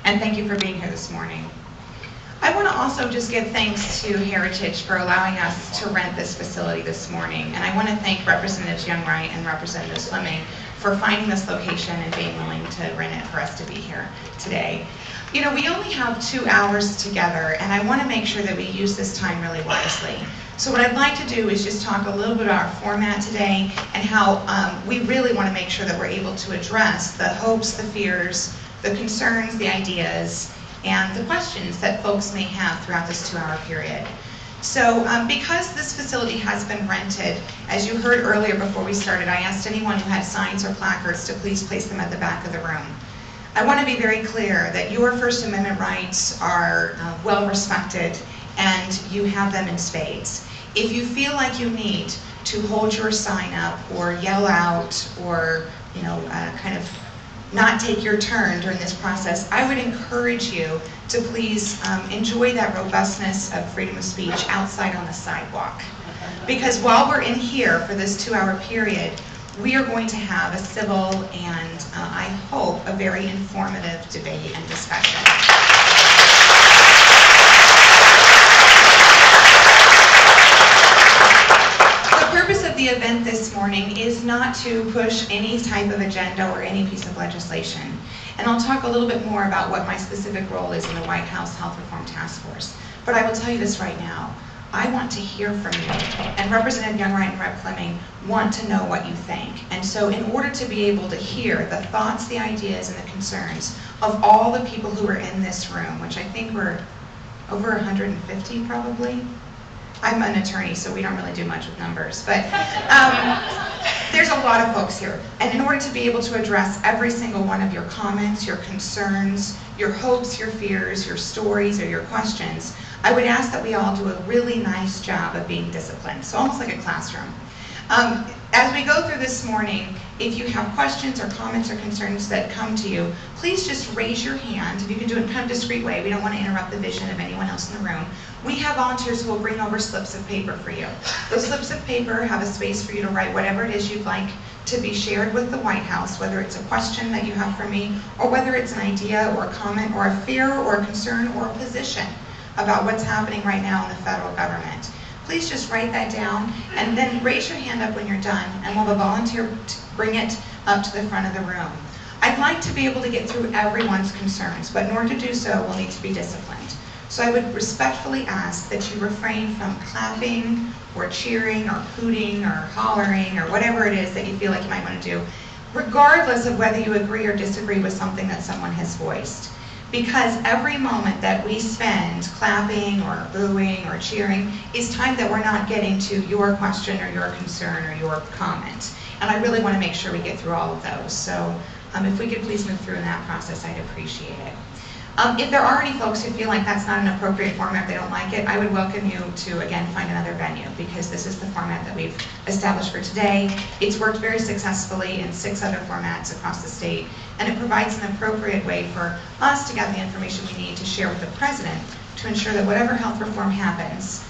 And thank you for being here this morning. I want to also just give thanks to Heritage for allowing us to rent this facility this morning. And I want to thank Representatives Young-Wright and Representative Fleming for finding this location and being willing to rent it for us to be here today. You know, we only have 2 hours together, and I want to make sure that we use this time really wisely. So what I'd like to do is just talk a little bit about our format today and how we really want to make sure that we're able to address the hopes, the fears, the concerns, the ideas, and the questions that folks may have throughout this 2-hour period. So because this facility has been rented, as you heard earlier before we started, I asked anyone who had signs or placards to please place them at the back of the room. I want to be very clear that your First Amendment rights are well respected and you have them in spades. If you feel like you need to hold your sign up or yell out or kind of not take your turn during this process, I would encourage you to please enjoy that robustness of freedom of speech outside on the sidewalk. Because while we're in here for this 2-hour period, we are going to have a civil and I hope a very informative debate and discussion. The purpose of the event this morning is not to push any type of agenda or any piece of legislation. And I'll talk a little bit more about what my specific role is in the White House Health Reform Task Force. But I will tell you this right now. I want to hear from you, and Representative Young-Wright and Rep. Fleming want to know what you think. And so in order to be able to hear the thoughts, the ideas, and the concerns of all the people who are in this room, which I think we're over 150 probably. I'm an attorney, so we don't really do much with numbers, but there's a lot of folks here. And in order to be able to address every single one of your comments, your concerns, your hopes, your fears, your stories, or your questions, I would ask that we all do a really nice job of being disciplined, so almost like a classroom. As we go through this morning, if you have questions or comments or concerns that come to you, please just raise your hand. If you can do it in kind of a discreet way, we don't want to interrupt the vision of anyone else in the room. We have volunteers who will bring over slips of paper for you. Those slips of paper have a space for you to write whatever it is you'd like to be shared with the White House, whether it's a question that you have for me, or whether it's an idea or a comment or a fear or a concern or a position about what's happening right now in the federal government. Please just write that down and then raise your hand up when you're done, and we'll have a volunteer bring it up to the front of the room. I'd like to be able to get through everyone's concerns, but in order to do so, we'll need to be disciplined. So I would respectfully ask that you refrain from clapping or cheering or hooting or hollering or whatever it is that you feel like you might want to do, regardless of whether you agree or disagree with something that someone has voiced. Because every moment that we spend clapping or booing or cheering is time that we're not getting to your question or your concern or your comment. And I really want to make sure we get through all of those. So if we could please move through in that process, I'd appreciate it. If there are any folks who feel like that's not an appropriate format, they don't like it, I would welcome you to, again, find another venue, because this is the format that we've established for today. It's worked very successfully in 6 other formats across the state, and it provides an appropriate way for us to get the information we need to share with the President to ensure that whatever health reform happens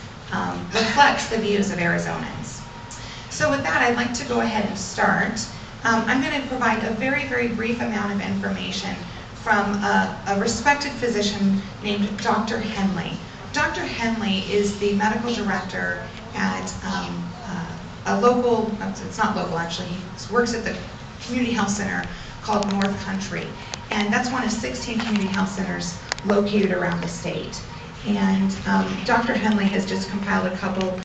reflects the views of Arizonans. So with that, I'd like to go ahead and start. I'm going to provide a very, very brief amount of information from a respected physician named Dr. Henley. Dr. Henley is the medical director at a local, it's not local actually, he works at the community health center called North Country. And that's one of 16 community health centers located around the state. And Dr. Henley has just compiled a couple